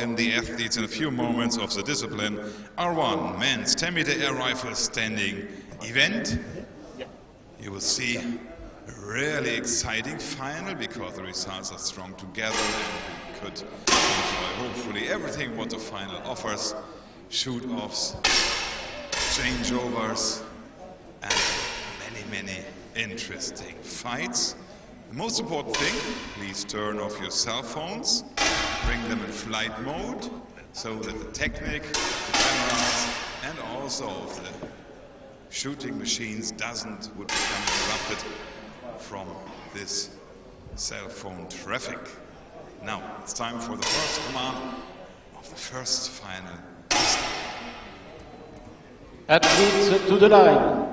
in the athletes in a few moments of the discipline. R1, men's 10-meter air rifle standing event. You will see a really exciting final because the results are strung together and we could enjoy hopefully everything what the final offers. Shoot-offs, changeovers, and many interesting fights. The most important thing, please turn off your cell phones, bring them in flight mode, so that the technique, the cameras, and also the shooting machines would become interrupted from this cell phone traffic. Now, it's time for the first command of the first final. Athletes to the line.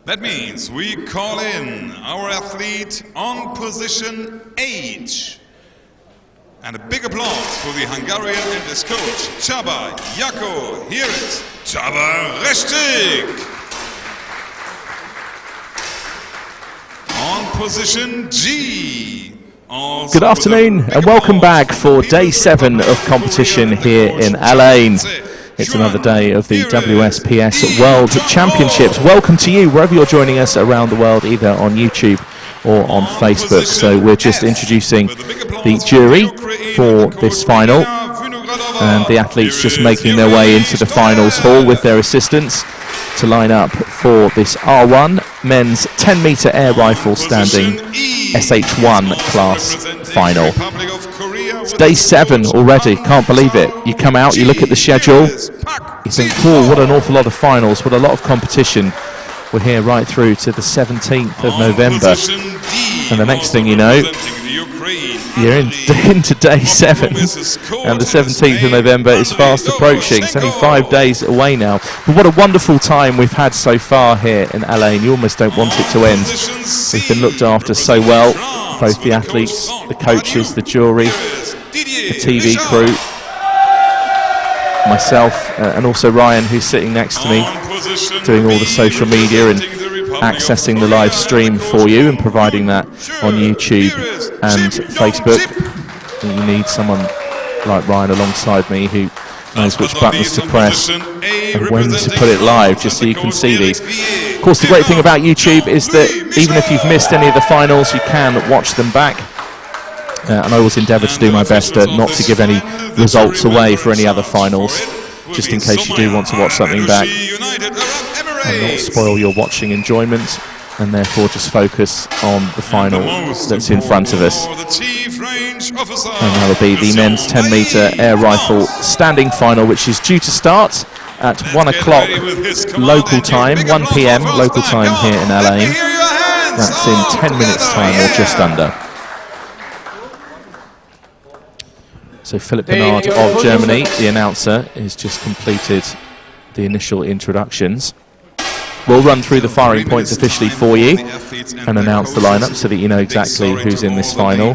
That means we call in our athlete on position H. And a big applause for the Hungarian and his coach, Csaba Jako. Here is Csaba Restig. On position G. Good afternoon and welcome back for day 7 of competition here in Alain. It's another day of the WSPS World Championships. Welcome to you wherever you're joining us around the world, either on YouTube or on Facebook. So we're just introducing the jury for this final, and the athletes just making their way into the finals hall with their assistants to line up for this R1 men's 10-meter air rifle standing SH1 class final. It's day 7 already, can't believe it. You come out, you look at the schedule, you think, oh, what an awful lot of finals, what a lot of competition. We're here right through to the 17th of November. And the next thing you know, you're into day 7. And the 17th of November is fast approaching. It's only 5 days away now. But what a wonderful time we've had so far here in Alain. You almost don't want it to end. We've been looked after so well. Both the athletes, the coaches, the jury, the TV crew, myself, and also Ryan, who's sitting next to me, doing all the social media and accessing the live stream for you and providing that on YouTube and Facebook. And you need someone like Ryan alongside me who knows which buttons to press and when to put it live, just so you can see these. Of course, the great thing about YouTube is that even if you've missed any of the finals, you can watch them back. And I always endeavour to do my best not to give any results away for any other finals, just in case you do want to watch something back, and not spoil your watching enjoyment, and therefore just focus on the final that's in front of us. And that'll be the men's 10-meter air rifle standing final, which is due to start at 1 o'clock local time, 1 p.m. local time here in Alain. That's in 10 minutes time or just under. So Philipp Bernard of Germany, the announcer, has just completed the initial introductions. We'll run through the firing points officially for you and announce the lineup so that you know exactly who's in this final.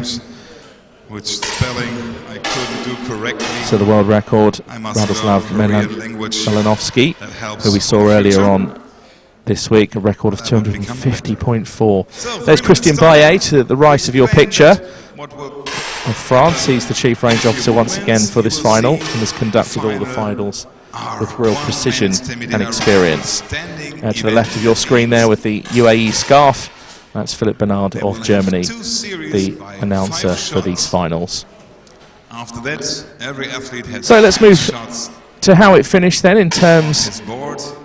Which spelling I couldn't do correctly. So the world record, Radoslav Melanovsky, who we saw earlier on this week, a record of 250.4. There's Christian Baillet to the right of your picture of France. He's the chief range officer once again for this final and has conducted all the finals with real precision and experience. To the left of your screen there with the UAE scarf, that's Philipp Bernard of Germany, the announcer for these finals. After that, every athlete has so let's move to how it finished then in terms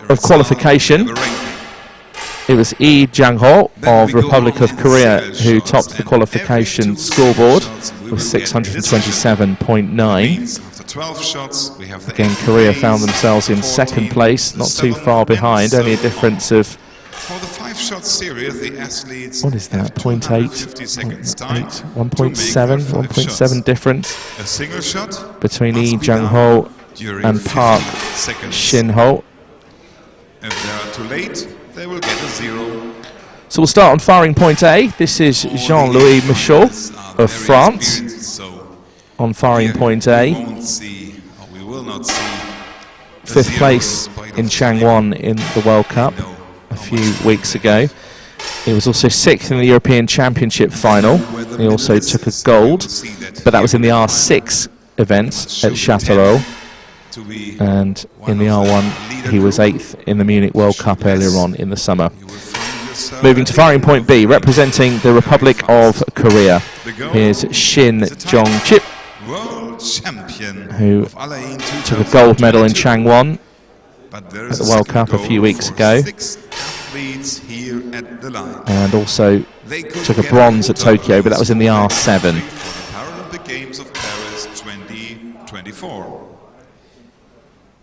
of qualification. It was Lee Jang-ho of Republic of Korea who topped the qualification scoreboard with 627.9. 12 shots, we have again, Korea found themselves in second place, not too far behind, only a difference of, for the 5-shot series, the athletes, what is that, 0.8, 1.7 difference a single shot between Lee Jang-ho and Park Shin-ho. If they are too late, they will get a 0. So we'll start on firing point A. This is Jean-Louis Michaud of France. On firing point A, 5th place in Changwon in the World Cup a few weeks ago. He was also 6th in the European Championship final. He also took a gold, but that was in the R6 events at Châtellerault, and in the R1 he was 8th in the Munich World Cup earlier on in the summer. Moving to firing point B, representing the Republic of Korea, here's Shin Jong-chip, who took a gold medal in Changwon at the World Cup a few weeks ago, and also took a bronze at Tokyo, but that was in the R7. Paralympic Games of Paris 2024.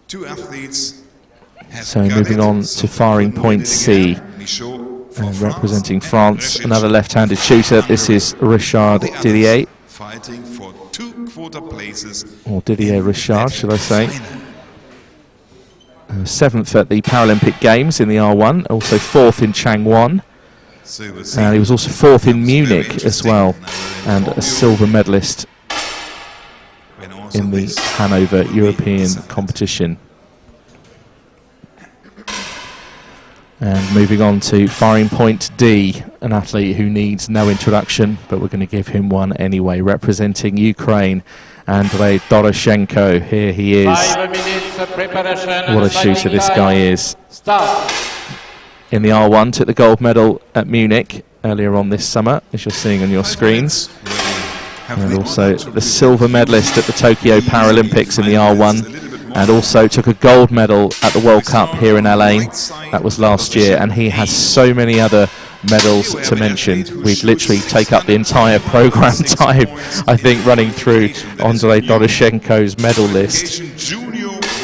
2 athletes. So moving on to firing point C, and representing France, another left-handed shooter. This is Richard Didier, fighting for 2 quota places, or Didier Richard, should I say. 7th at the Paralympic Games in the R1, also 4th in Changwon, and he was also 4th in Munich as well, and a silver medalist in the Hanover European competition. And moving on to firing point D, an athlete who needs no introduction, but we're going to give him one anyway, representing Ukraine, Andrei Doroshenko. Here he is. 5 minutes preparation. What a shooter this guy is. In the R1, took the gold medal at Munich earlier on this summer, as you're seeing on your screens. And also the silver medalist at the Tokyo Paralympics in the R1. And also took a gold medal at the World Cup here in Allain. That was last year, and he has so many other medals to mention. We'd literally take up the entire programme time, I think, running through Andrei Doroshenko's medal list.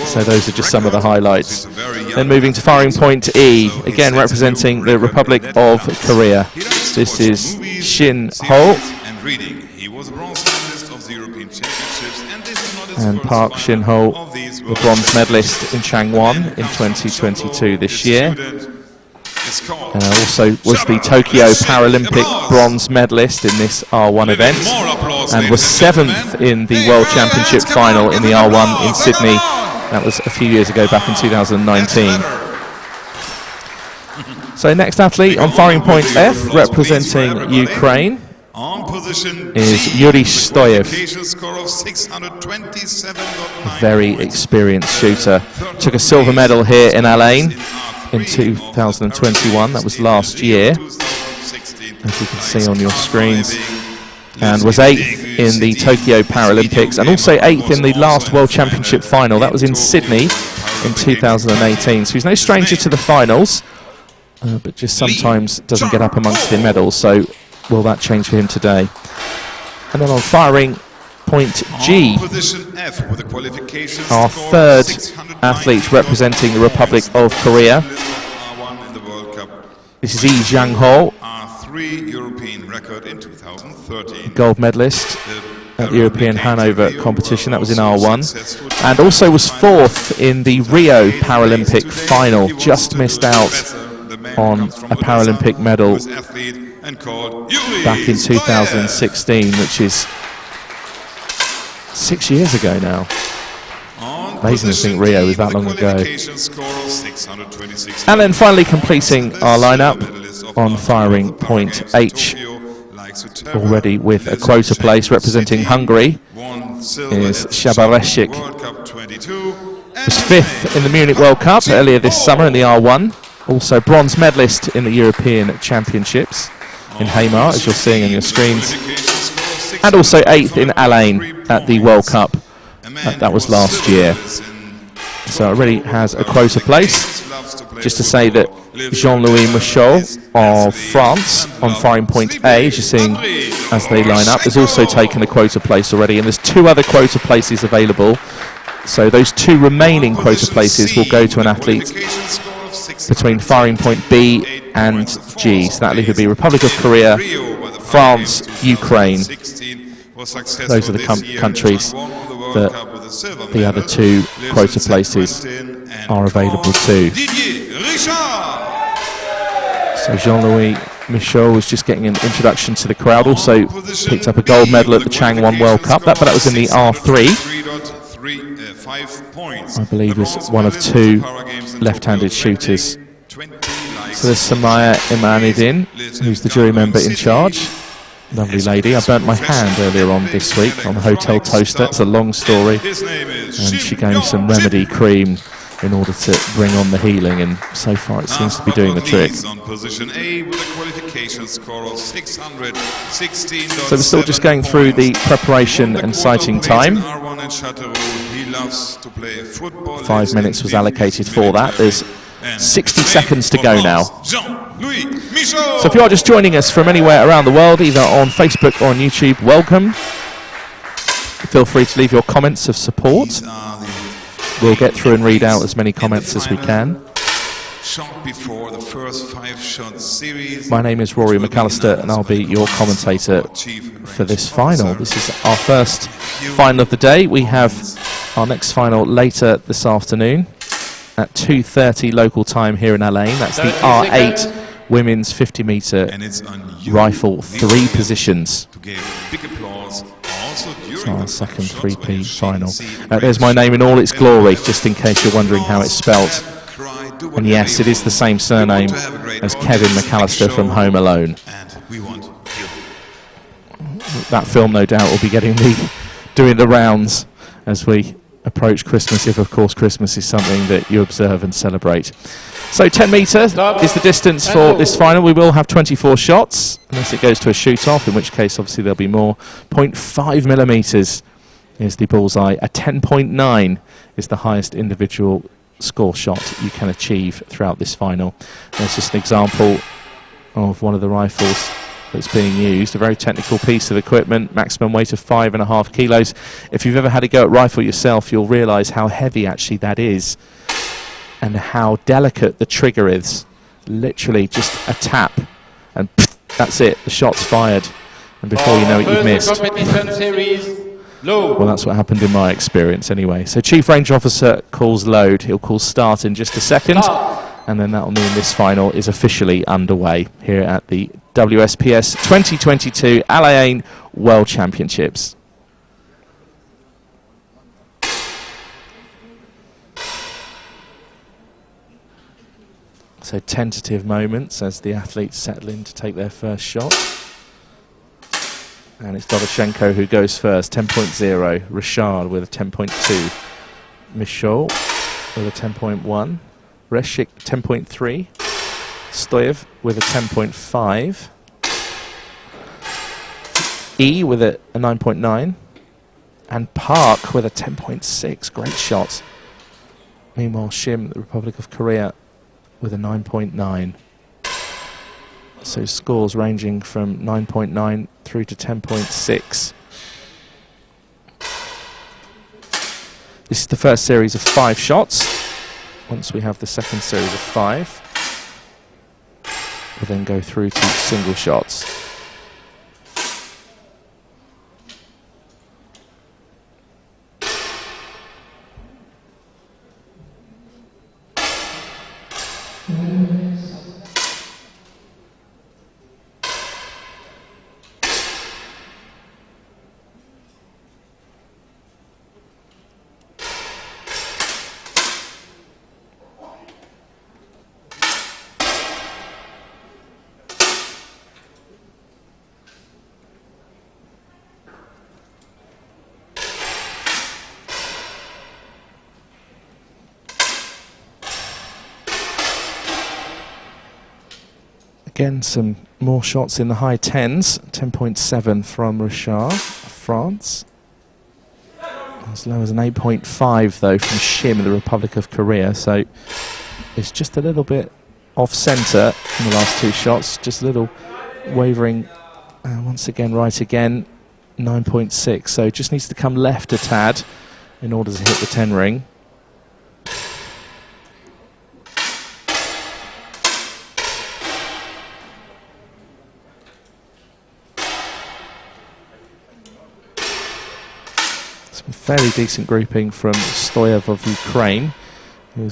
So those are just some of the highlights. Then moving to firing point E, again representing the Republic of Korea. This is Shin Ho and Park Shin Ho, the bronze medalist in Changwon in 2022 this year. Also was the Tokyo Paralympic bronze medalist in this R1 event, and was 7th in the World Championship final in the R1 in Sydney. That was a few years ago, back in 2019. So next athlete on firing point F, representing Ukraine, is Yuri Stoyev, a very experienced shooter. Took a silver medal here in Allain in 2021, that was last year, as you can see on your screens, and was 8th in the Tokyo Paralympics, and also 8th in the last World Championship final. That was in Sydney in 2018, so he's no stranger to the finals, but just sometimes doesn't get up amongst the medals, so will that change for him today? And then on firing point G, our third athlete representing the Republic of Korea. This is Lee Jang-ho, gold medalist at the European Hanover competition. That was in R1, and also was 4th in the Rio Paralympic final. Just missed out on a Paralympic medal back in 2016, which is 6 years ago now. Amazing to think Rio was that long ago. And then finally completing our lineup on firing point H, already with a quota place representing Hungary, is Shabareshik. Was 5th in the Munich World Cup earlier this summer in the R1. Also bronze medalist in the European Championships in Hamar, as you're seeing on your screens. And also 8th in Allain at the World Cup. That was last year. So it already has a quota place. Just to say that Jean-Louis Michaud of France on firing point A, as you're seeing as they line up, has also taken a quota place already, and there's 2 other quota places available. So those 2 remaining quota places will go to an athlete between firing point B and G. So that would be Republic of Korea, France, Ukraine. Those are the countries that the other 2 quota places are available to. So Jean-Louis Michaud was just getting an introduction to the crowd. Also picked up a gold medal at the Changwon World Cup, but that was in the R3. I believe was one of 2 left-handed shooters. So there's Samaya Imanidin, who's the jury member in charge. Lovely lady. I burnt my hand earlier on this week on the hotel toaster. It's a long story. And she gave some remedy cream in order to bring on the healing, and so far it seems to be doing the trick. On position A with a qualification score of 616. So we're still just going through the preparation and sighting time. 5 minutes was allocated for that. There's 60 seconds to go now. So if you are just joining us from anywhere around the world, either on Facebook or on YouTube, welcome. Feel free to leave your comments of support. We'll get through and read out as many comments as we can. My name is Rory McAllister, and I'll be your commentator for this final. This is our first final of the day. We have our next final later this afternoon at 2:30 local time here in Alain. That's the R8 women's 50-metre rifle, 3 positions. It's our second 3P final. There's my name in all its glory, just in case you're wondering how it's spelt. And yes, it is the same surname as Kevin McAllister from Home Alone. That film, no doubt, will be doing the rounds as we approach Christmas, if of course Christmas is something that you observe and celebrate. So 10 metres is the distance for this final. We will have 24 shots, unless it goes to a shoot-off, in which case obviously there'll be more. 0.5 millimetres is the bullseye. A 10.9 is the highest individual score shot you can achieve throughout this final. There's just an example of one of the rifles that's being used, a very technical piece of equipment, maximum weight of 5.5 kilos. If you've ever had a go at rifle yourself, you'll realise how heavy actually that is and how delicate the trigger is. Literally just a tap and that's it, the shot's fired, and before you know it, you've missed. Well, that's what happened in my experience anyway. So Chief Range Officer calls load. He'll call start in just a second, and then that'll mean this final is officially underway here at the WSPS 2022 Alain World Championships. So tentative moments as the athletes settle in to take their first shot. And it's Dovashenko who goes first, 10.0. Richard with a 10.2. Michaud with a 10.1. Reshik 10.3. Stoyev with a 10.5. E with a 9.9. And Park with a 10.6. Great shot. Meanwhile, Shim, the Republic of Korea, with a 9.9. So scores ranging from 9.9 through to 10.6. This is the first series of 5 shots. Once we have the second series of 5, we'll then go through to single shots. Again, some more shots in the high 10s. 10.7 from Richard, France. As low as an 8.5, though, from Shim, the Republic of Korea. So it's just a little bit off-centre in the last 2 shots. Just a little wavering. Once again, right again. 9.6. So just needs to come left a tad in order to hit the 10 ring. Fairly decent grouping from Stoyev of Ukraine, who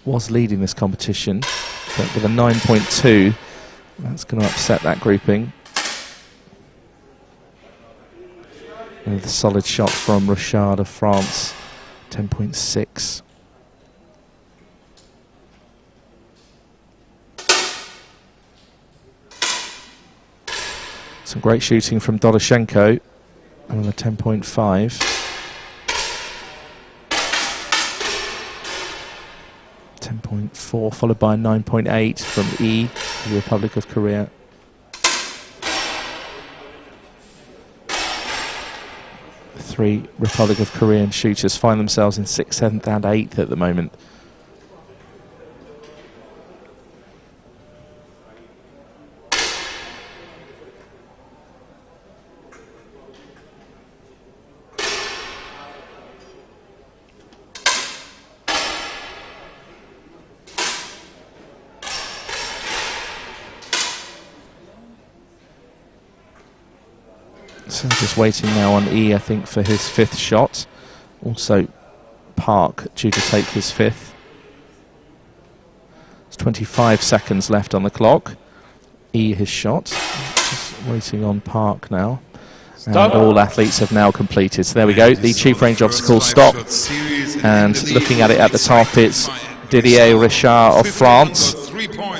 was leading this competition, but with a 9.2, that's going to upset that grouping. And the solid shot from Richard of France, 10.6. Some great shooting from Doroshenko on the 10.5. 10.4 followed by 9.8 from E, the Republic of Korea. Three Republic of Korean shooters find themselves in 6th, 7th and 8th at the moment. So just waiting now on E, I think, for his 5th shot. Also Park due to take his 5th. There's 25 seconds left on the clock. E his shot. Just waiting on Park now. Stop. And all athletes have now completed. So there we go. The chief range obstacle stop. And looking at it at the top, it's Didier Richard of France,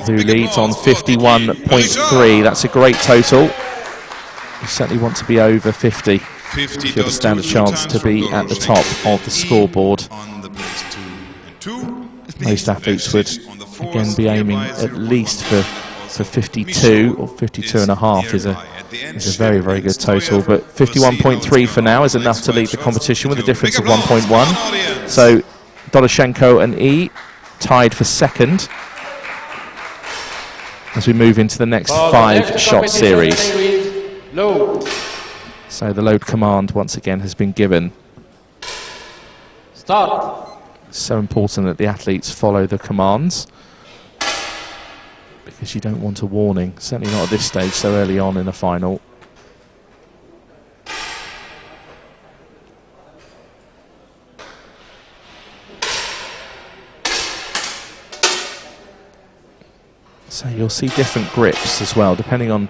who leads on 51.3. That's a great total. You certainly want to be over 50 if you have a standard chance to be at the top of the scoreboard. Most athletes would again be aiming at least for 52 or 52 and a half is a very, very good total, but 51.3 for now is enough to lead the competition with a difference of 1.1. So Doroshenko and E tied for 2nd as we move into the next 5-shot series. Load. So the load command once again has been given. Start. So important that the athletes follow the commands, because you don't want a warning, certainly not at this stage so early on in the final. So you'll see different grips as well, depending on,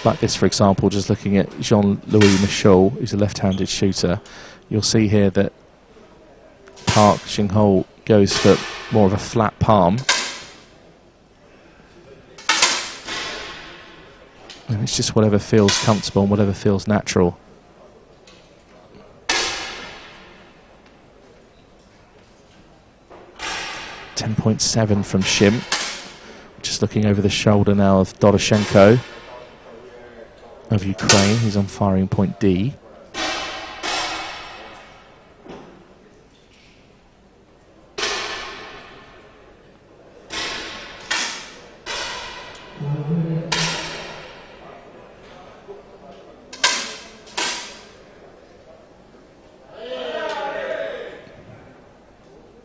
like this for example, just looking at Jean-Louis Michaud, who's a left-handed shooter. You'll see here that Park Jing-ho goes for more of a flat palm. And it's just whatever feels comfortable and whatever feels natural. .7 from Shim. Just looking over the shoulder now of Doroshenko of Ukraine. He's on firing point D.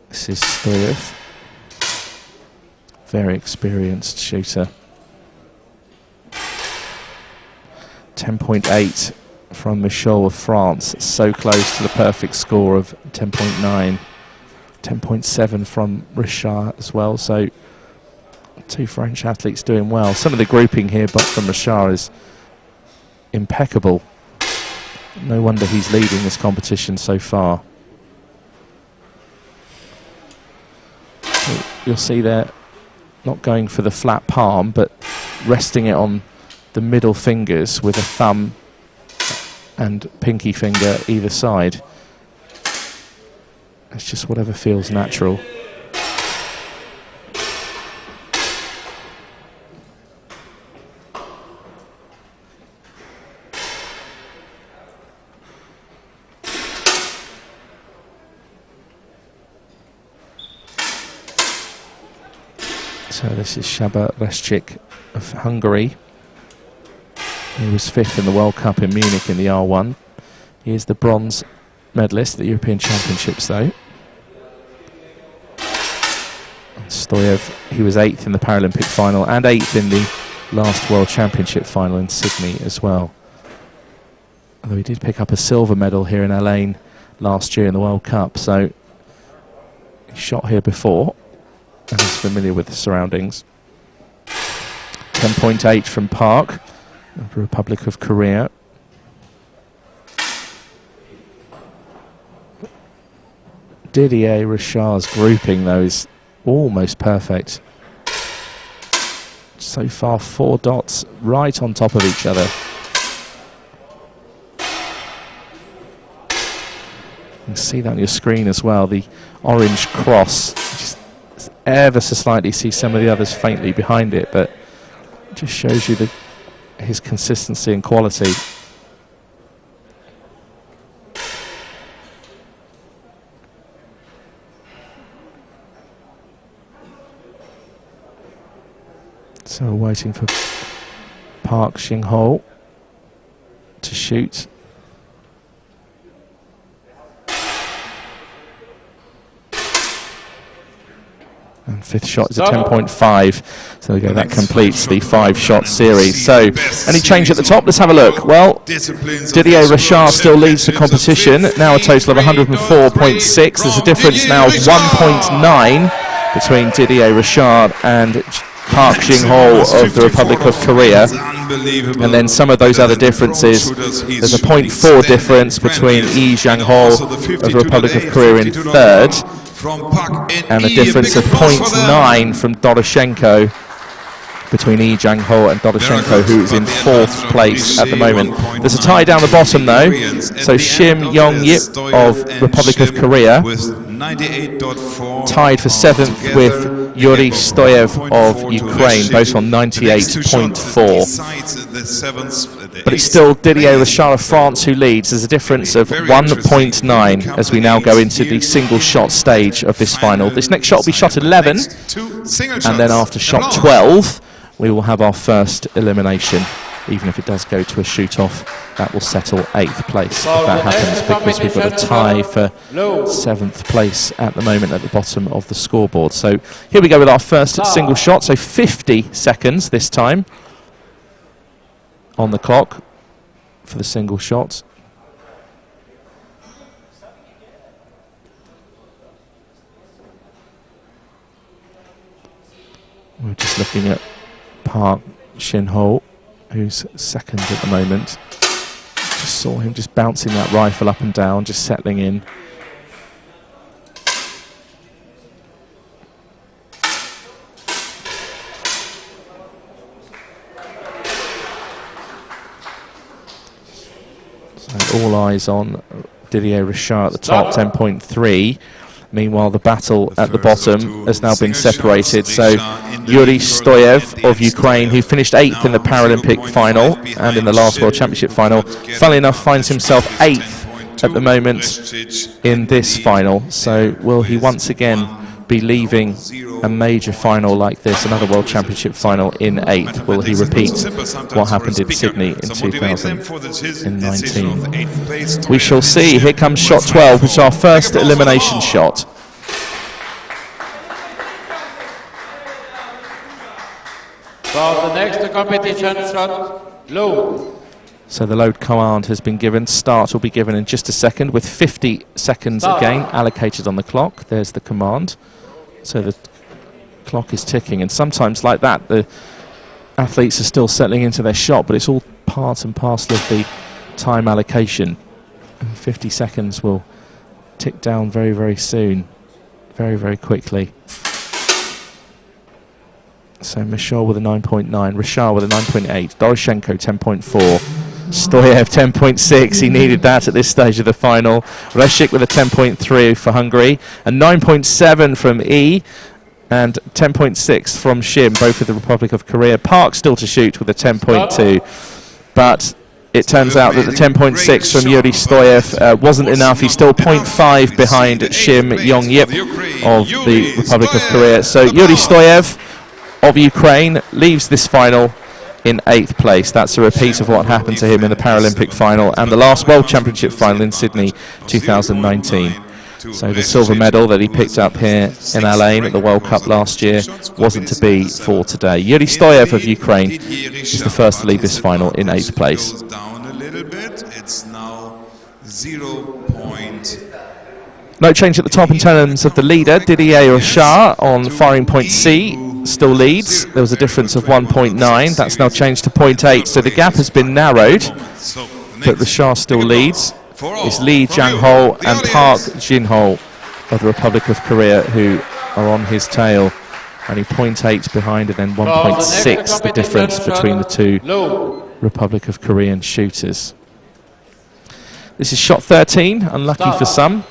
This is Stoyev. Very experienced shooter. 10.8 from Michaud of France, so close to the perfect score of 10.9. 10.7 from Richard as well, so two French athletes doing well. Some of the grouping here but from Richard is impeccable. No wonder he's leading this competition so far. So you'll see there, not going for the flat palm, but resting it on the middle fingers with a thumb and pinky finger either side. It's just whatever feels natural. So this is Csaba Reszczyk of Hungary. He was 5th in the World Cup in Munich in the R1. He is the bronze medalist at the European Championships though. Stoyev, he was 8th in the Paralympic final and 8th in the last World Championship final in Sydney as well. Although he did pick up a silver medal here in Elaine last year in the World Cup, so he shot here before and is familiar with the surroundings. 10.8 from Park of the Republic of Korea. Didier Richard's grouping though is almost perfect. So far 4 dots right on top of each other. can see that on your screen as well, the orange cross. Just ever so slightly see some of the others faintly behind it, but it just shows you his consistency and quality. So we're waiting for Park Shin-ho to shoot. And fifth shot is a 10.5. So there we go, that completes the 5-shot series. So, any change at the top? Let's have a look. Well, Didier Richard still leads the competition, now a total of 104.6. There's a difference now of 1.9 between Didier Richard and Park Shin-ho of the Republic of Korea. And then some of those other differences, there's a 0.4 difference between Lee Jang-ho of the Republic of Korea in third, and a difference of 0.9 from Doroshenko between Lee Jang-ho and Doroshenko, who is in fourth place at the moment. There's a tie down the bottom though, so Shim Yong-yip of Republic of Korea tied for seventh with Yuri Stoyev of Ukraine, both on 98.4. But it's still Didier Richard of France who leads. There's a difference of 1.9 as we now go into the single shot stage of this final. This next shot will be shot 11, and then after shot 12 we will have our first elimination. Even if it does go to a shoot-off, that will settle 8th place if that happens, because we've got a tie for 7th place at the moment at the bottom of the scoreboard. So here we go with our first single shot, so 50 seconds this time on the clock for the single shot. We're just looking at Park Shin-ho, who's second at the moment. Just saw him just bouncing that rifle up and down, just settling in. So all eyes on Didier Richard at the top, 10.3. Meanwhile, the battle at the bottom has now been separated. So Yuri Stoyev of Ukraine, who finished 8th in the Paralympic final and in the last World Championship final, funnily enough finds himself 8th at the moment in this final. So will he once again be leaving a major final like this, another World Championship final, in 8th? Will he repeat what happened in Sydney in 2019? We shall see. Here comes shot 12, which is our first elimination shot. For the next competition shot, load. So the load command has been given. Start will be given in just a second, with 50 seconds again allocated on the clock. There's the command. So the clock is ticking, and sometimes like that the athletes are still settling into their shot, but it's all part and parcel of the time allocation. And 50 seconds will tick down very, very soon, very, very quickly. So Michal with a 9.9, Richard with a 9.8, Doroshenko 10.4, Stoyev 10.6, he needed that at this stage of the final. Reshik with a 10.3 for Hungary, and 9.7 from E, and 10.6 from Shim, both with the Republic of Korea. Park still to shoot with a 10.2, but it turns out that the 10.6 from Yuri Stoyev wasn't enough. He's still 0.5 behind Shim Yong-yip of the Republic of Korea. So Yuri Stoyev of Ukraine leaves this final in 8th place. That's a repeat of what happened to him in the Paralympic final and the last World Championship final in Sydney 2019. So the silver medal that he picked up here in Alain at the World Cup last year wasn't to be for today. Yuri Stoyev of Ukraine is the first to leave this final in 8th place. No change at the top in terms of the leader. Didier Richard on firing point C still leads. There was a difference of 1.9. That's now changed to 0.8. So the gap has been narrowed, but Richard still leads. It's Lee Jang-ho and Park Shin-ho of the Republic of Korea who are on his tail. Only 0.8 behind, and then 1.6 the difference between the two Republic of Korean shooters. This is shot 13, unlucky for some.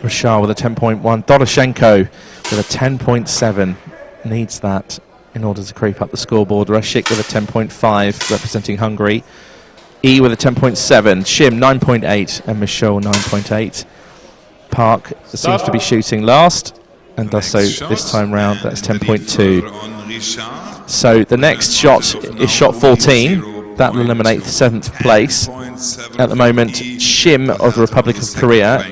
Rashar with a 10.1. Doroshenko with a 10.7. Needs that in order to creep up the scoreboard. Reshik with a 10.5, representing Hungary. E with a 10.7. Shim 9.8 and Michaud 9.8. Park seems to be shooting last and does so this time round. That's 10.2. So the next shot is shot 14. That will eliminate 7th place. At the moment, Shim of the Republic of Korea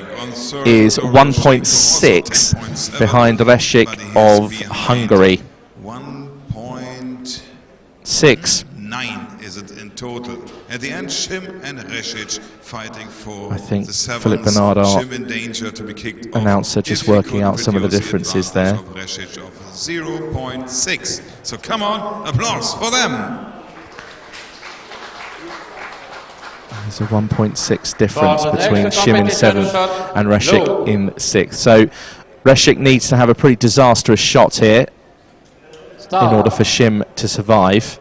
is 1.6 behind Reshik of Hungary. 1.6 is it in total. At the end, Shim and Resic fighting for I think the 7th. Philip Bernard, our Shim in danger to be kicked announcer, off just if he working out could some of the reduce differences there. advantage of Resic of 0.6. So come on, applause for them. There's a 1.6 difference between Shim in 7th and Reshik in 6th. So Reshik needs to have a pretty disastrous shot here in order for Shim to survive.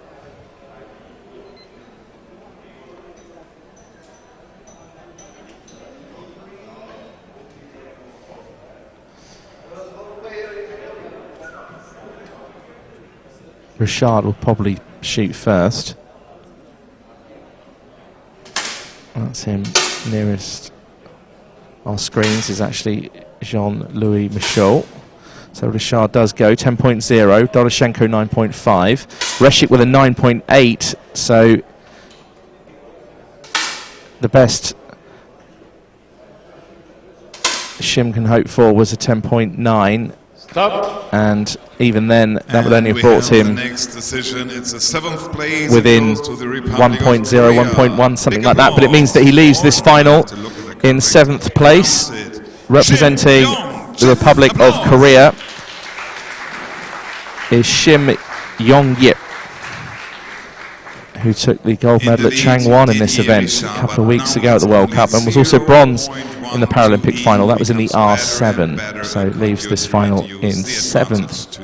Richard will probably shoot first. That's him nearest our screens is actually Jean-Louis Michaud. So Richard does go 10.0, Doroshenko 9.5, Reshik with a 9.8. So the best Shim can hope for was a 10.9. Stop. And even then, that would only have brought him within 1.0, 1.1, something like that. But it means that he leaves this final in 7th place, representing the Republic of Korea, is Shim Yong-yip, who took the gold medal at Changwon in this event a couple of weeks ago at the World Cup and was also bronze in the Paralympic final. That was in the R7, so it leaves this final in 7th.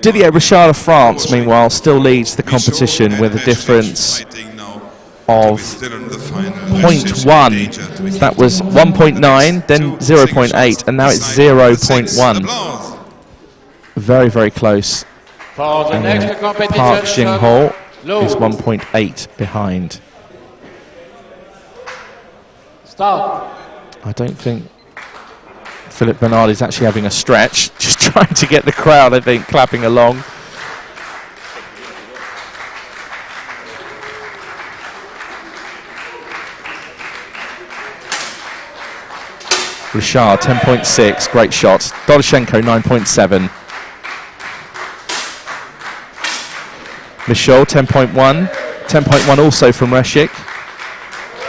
Didier Richard of France, meanwhile, still leads the competition with a difference of 0.1. That was 1.9, then 0.8, and now it's 0.1. Very, very close. For the next competition, Park Jing-ho is 1.8 behind. Stop. I don't think Philip Bernard is actually having a stretch, just trying to get the crowd, I think, clapping along. Richard 10.6, great shot. Doroshenko 9.7. Michaud 10.1, 10.1 also from Reshik.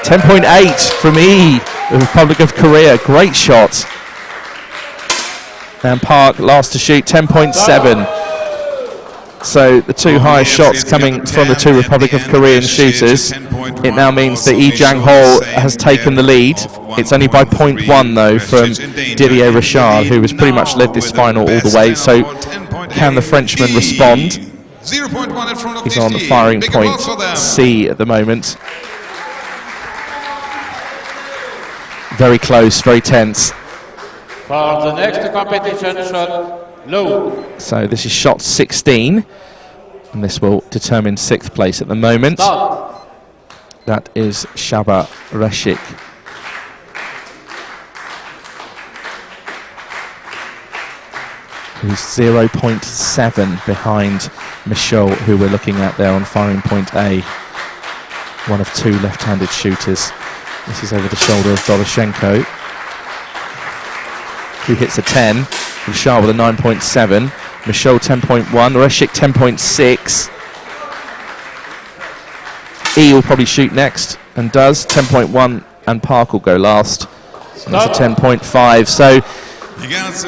10.8 from E, the Republic of Korea, great shot. And Park last to shoot, 10.7. So the two highest shots coming from the two Republic of Korean shooters. It now means that Yi Jang-ho has taken the lead. It's only by 0.1 though from Didier Richard, who has pretty much led this final all the way. So can the Frenchman respond? He's on the firing point C at the moment. Very close, very tense. For the next competition, shot low. So this is shot 16, and this will determine 6th place at the moment. Stop. That is Shaba Reshik. Who's 0.7 behind Michaud, who we're looking at there on firing point A. One of two left-handed shooters. This is over the shoulder of Doroshenko, who hits a 10. Richard with a 9.7. Michaud 10.1. Reshik 10.6. E will probably shoot next, and does. 10.1, and Park will go last. And that's a 10.5. So,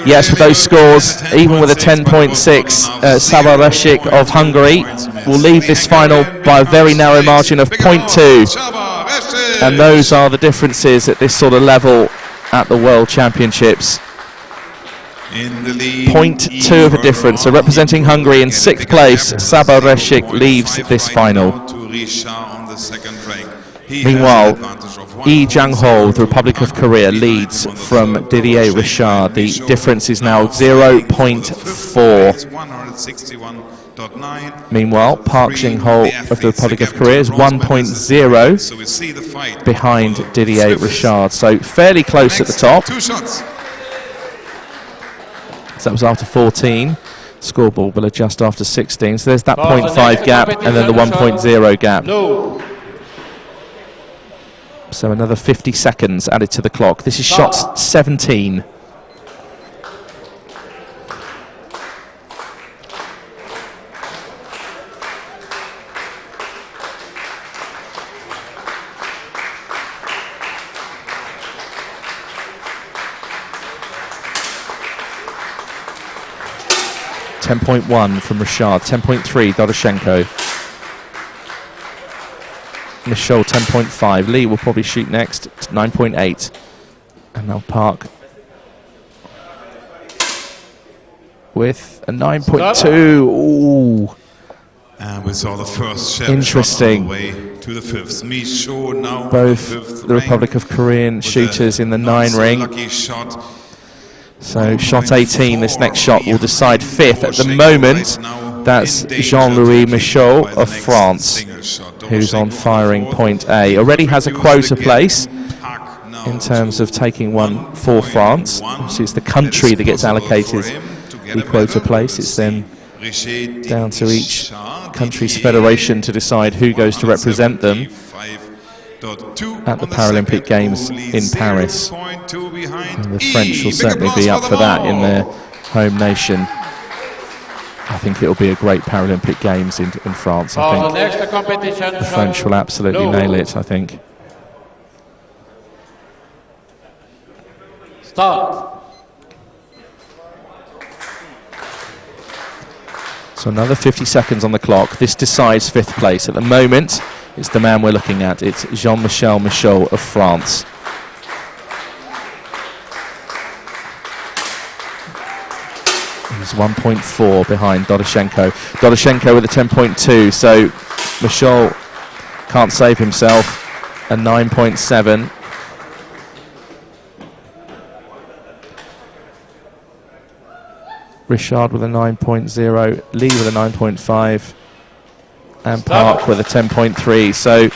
yes, with those scores, even with a 10.6, Saba Reshik of Hungary will leave this final by a very narrow margin of 0.2. And those are the differences at this sort of level at the World Championships. 0.2 of a difference. So representing Hungary in 6th place, Saba Reshik leaves this final. Meanwhile, Lee Jang-ho, the Republic of Korea, leads from Didier Richard. The difference is now 0.4. Meanwhile, Park Jin-ho of the Republic of Korea is 1.0 behind Didier Richard. So fairly close at the top. So that was after 14. Scoreboard will adjust after 16. So there's that 0.5 gap and then the 1.0 gap. So another 50 seconds added to the clock. This is shot 17. .1 from Richard, 10.3 Doroshenko. Michaud 10.5. Lee will probably shoot next, 9.8. And now Park with a 9.2. Ooh. And we saw the first shell interesting. All the way to the fifth. Michaud now both the the Republic of Korean shooters in the 9 ring. Shot. So shot 18, this next shot will decide 5th. At the moment, that's Jean-Louis Michaud of France, who's on firing point A. Already has a quota place in terms of taking one for France. Obviously, it's the country that gets allocated the quota place. It's then down to each country's federation to decide who goes to represent them at the Paralympic Games in Paris. And the French will certainly be up for that in their home nation. I think it'll be a great Paralympic Games in France. I think the French will absolutely nail it, I think. Start. So another 50 seconds on the clock. This decides 5th place. At the moment, it's the man we're looking at. It's Jean-Michel Michaud of France. He's 1.4 behind Doroshenko. Doroshenko with a 10.2, so Michaud can't save himself. A 9.7. Richard with a 9.0, Lee with a 9.5, and Park with a 10.3. So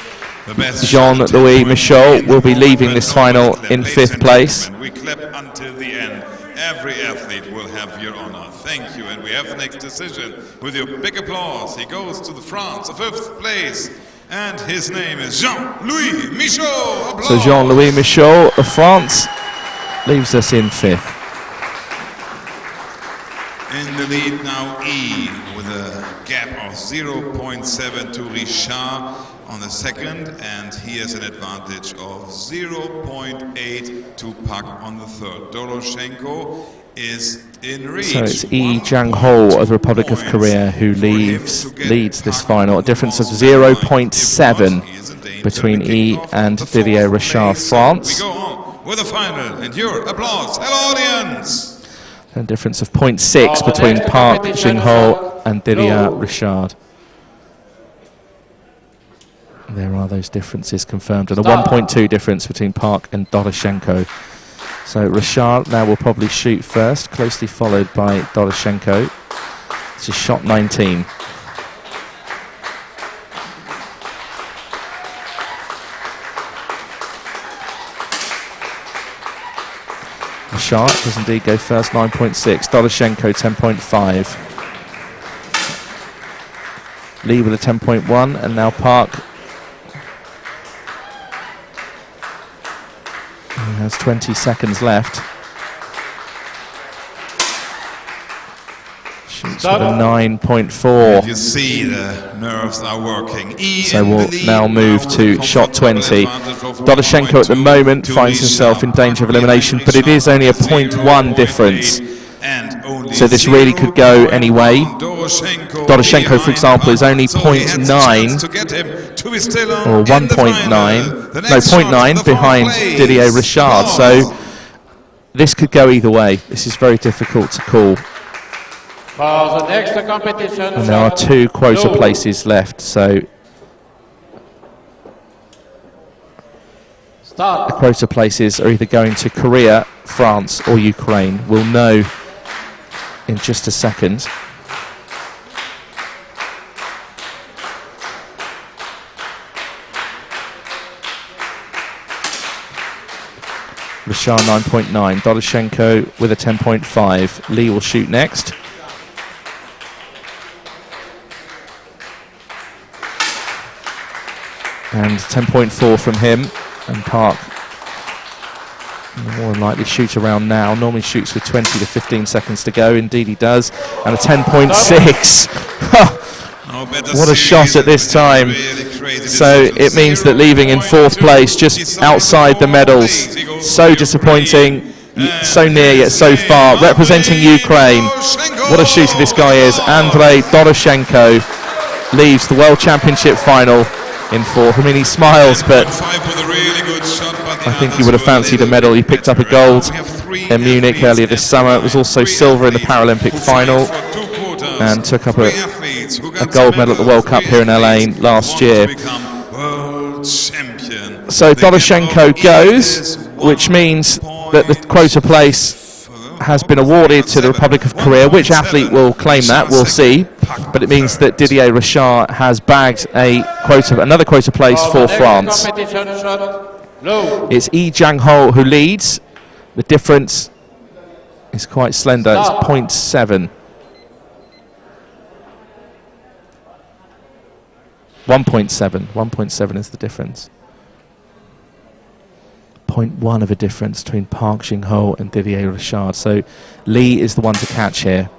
Jean-Louis Michaud will be leaving this final in 5th place. We clap until the end. Every athlete will have your honor. Thank you. And we have the next decision with your big applause. He goes to the France, 5th place. And his name is Jean-Louis Michaud. Applause. So Jean-Louis Michaud of France leaves us in 5th. In the lead now E with a gap of 0.7 to Richard on the 2nd, and he has an advantage of 0.8 to Park on the 3rd. Doroshenko is in reach. So it's Lee Jang-ho of the Republic of Korea who leads this final. A difference of 0.7 between E and Didier Richard, France. We go on with the final, and your applause. Hello, audience. A difference of 0.6 between Park Jin-ho and Didier Richard. There are those differences confirmed, and a 1.2 difference between Park and Doroshenko. So Richard now will probably shoot first, closely followed by Doroshenko. This is shot 19. Richard does indeed go first, 9.6. Doroshenko 10.5. Lee with a 10.1, and now Park. He has 20 seconds left. Shoots with a 9.4. You see the nerves are working. So we'll now move to shot 20. Doroshenko at the moment finds himself in danger of elimination, but it is only a 0.1 difference. So this really could go any way. Doroshenko, for example, is only 0.9 or 1.9, no, 0.9 behind Didier Richard. So this could go either way. This is very difficult to call. For the next competition, And there are 2 quota places left, so the quota places are either going to Korea, France or Ukraine. We'll know in just a second. Rashar 9.9, Doroshenko with a 10.5. Lee will shoot next. And 10.4 from him. And Park more than likely shoot around now. Normally shoots with 20 to 15 seconds to go. Indeed he does. And a 10.6. What a shot at this time. So it means that leaving in 4th place, just outside the medals. So disappointing, so near yet so far. Representing Ukraine. What a shooter this guy is. Andrei Doroshenko leaves the World Championship final in 4th. I mean, he smiles, but I think he would have fancied a medal. He picked up a gold in Munich earlier this summer. It was also silver in the Paralympic final, and took up a gold medal at the World Cup here in LA last year. So Doroshenko goes, which means that the quota place has been awarded to the Republic of Korea. Which athlete will claim that, we'll see. But it means that Didier Richard has bagged another quota place for France. It's Yi Jang-ho who leads. The difference is quite slender. It's 0.7. 1.7 is the difference. 0.1 of a difference between Park Jing-ho and Didier Richard. So Lee is the one to catch here.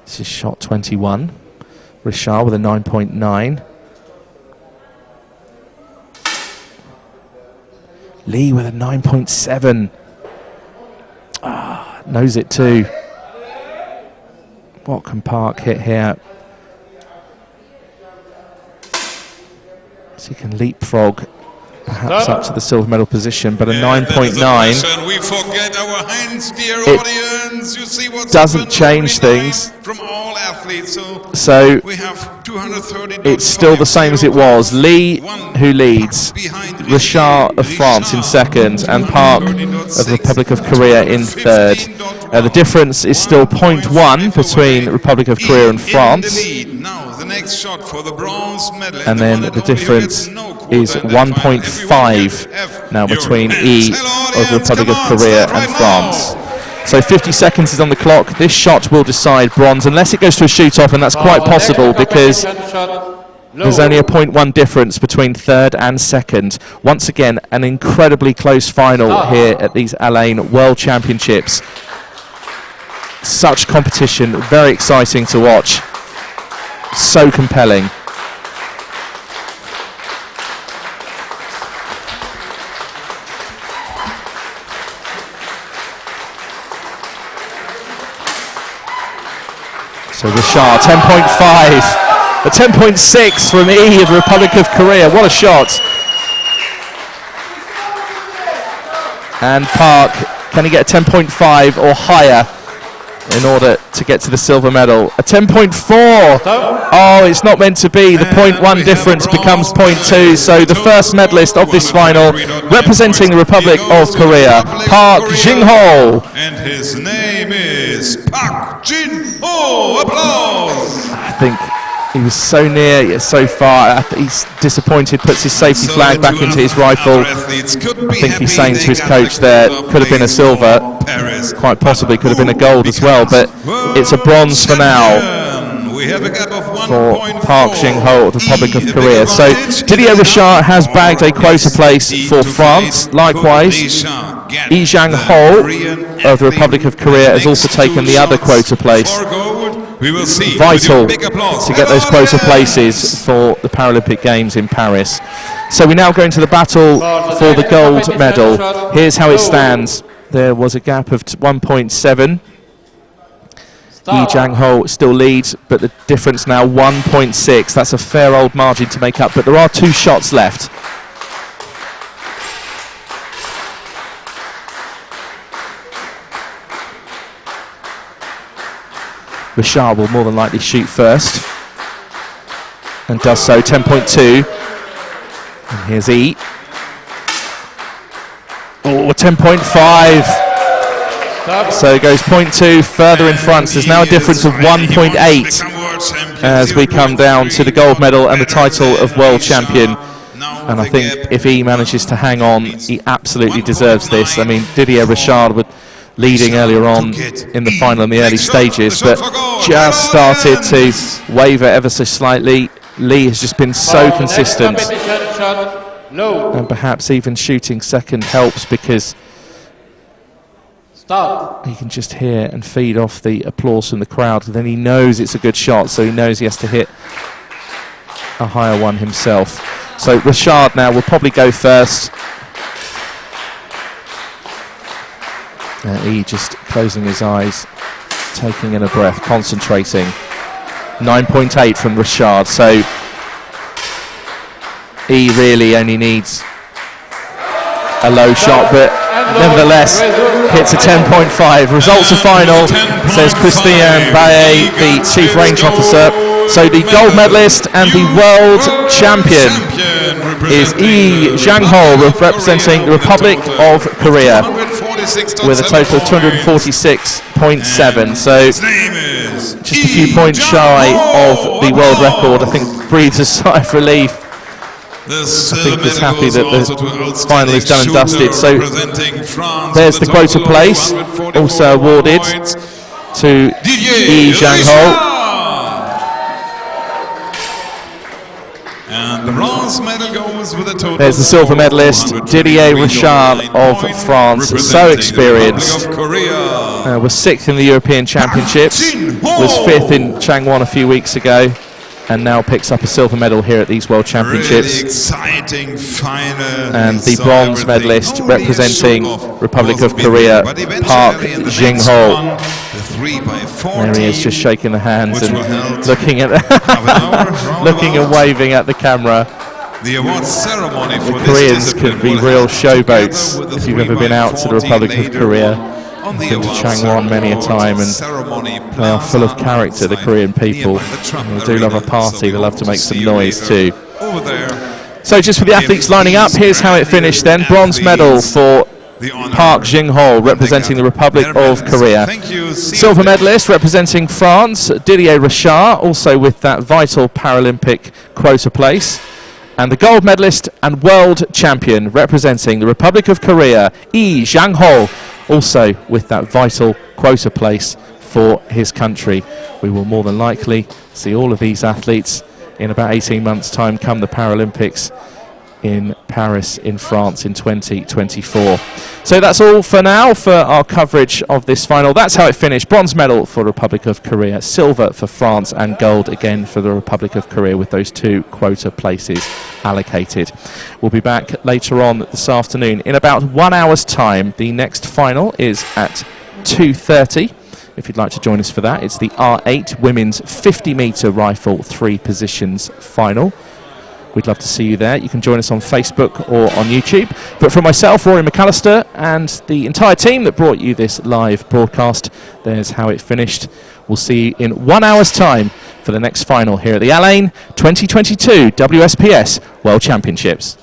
This is shot 21. Richard with a 9.9. Lee with a 9.7. Knows it too. What can Park hit here? So he can leapfrog perhaps up to the silver medal position, but a 9.9. It doesn't change things. So it's still the same as it was. Lee, who leads, Richard of France in 2nd, and Park of the Republic of Korea in 3rd. The difference is still 0.1 between Republic of Korea and France. And then the difference is 1.5 now between E of the Republic of Korea and France. So 50 seconds is on the clock. This shot will decide bronze, unless it goes to a shoot-off, and that's quite possible because there's only a 0.1 difference between 3rd and 2nd. Once again, an incredibly close final here at these Alain World Championships. Such competition, very exciting to watch. So compelling. So Richard, 10.5, a 10.6 from E of the Republic of Korea. What a shot. And Park, can he get a 10.5 or higher in order to get to the silver medal? A 10.4. Oh, it's not meant to be. The 0.1 difference becomes 0.2. So the first medalist of this final, representing the Republic of Korea, Park Jing-ho. And his name is Park Jin-ho. Applause. I think he was so near yet so far. He's disappointed, puts his safety flag back into his rifle. I think he's saying to his coach there, could have been a silver, quite possibly could have been a gold as well, but it's a bronze for now for Park Jing-ho of the Republic of Korea. So Didier Richard has bagged a quota place for France. Likewise, Yi Jang-ho of the Republic of Korea has also taken the other quota place. Vital to get those quota places for the Paralympic Games in Paris. So we now go into the battle for the gold medal. Here's how it stands. There was a gap of 1.7. Yi Jang-ho still leads, but the difference now 1.6. That's a fair old margin to make up, but there are 2 shots left. Richard will more than likely shoot first, and does so, 10.2. And here's E. Oh, 10.5. So it goes 0.2 further in front. So there's now a difference of 1.8 as we come down to the gold medal and the title of world champion. And I think if he manages to hang on, he absolutely deserves this. I mean, Didier Richard was leading earlier on in the final in the early stages, but just started to waver ever so slightly. Lee has just been so consistent. And perhaps even shooting second helps, because he can just hear and feed off the applause from the crowd. Then he knows it's a good shot, so he knows he has to hit a higher one himself. So Richard now will probably go first. He just closing his eyes, taking in a breath, concentrating. 9.8 from Richard, so he really only needs a low shot, but nevertheless hits a 10.5. Results of final, says Christian Baye, the Chief Range Officer. So the gold medalist and the world champion is Lee Jang-ho, representing the Republic of Korea, with a total of 246.7. So just a few points shy of the world record. I think breathes a sigh of relief. I think he's happy that the final is done and dusted. So there's the quota place, also awarded to Lee Jang-ho. And the bronze medal goes with a total. There's the silver medalist, Didier Richard of France, so experienced. Was 6th in the European Championships, was 5th in Changwon a few weeks ago, and now picks up a silver medal here at these World Championships. Really exciting final. And the bronze medalist representing Republic of Korea, Park Jing-ho. There he is, just shaking the hands and looking at looking and waving at the camera. The award ceremony for the Koreans could be real showboats if you've ever been out to the Republic of Korea. I've been to Changwon many a time, and they are full of character, the Korean people. They do love a party, they love to make some noise too. So just for the athletes lining up, here's how it finished then. Bronze medal for Park Jing-ho, representing the Republic of Korea. Silver medalist representing France, Didier Richard, also with that vital Paralympic quota place. And the gold medalist and world champion representing the Republic of Korea, Lee Jang-ho, also with that vital quota place for his country. We will more than likely see all of these athletes in about 18 months' time come the Paralympics in Paris in France in 2024. So that's all for now for our coverage of this final. That's how it finished. Bronze medal for the Republic of Korea, silver for France, and gold again for the Republic of Korea, with those 2 quota places allocated. We'll be back later on this afternoon in about 1 hour's time. The next final is at 2:30. If you'd like to join us for that, it's the R8 women's 50-metre rifle 3 positions final. We'd love to see you there. You can join us on Facebook or on YouTube. But from myself, Rory McAllister, and the entire team that brought you this live broadcast, there's how it finished. We'll see you in 1 hour's time for the next final here at the Alain 2022 WSPS World Championships.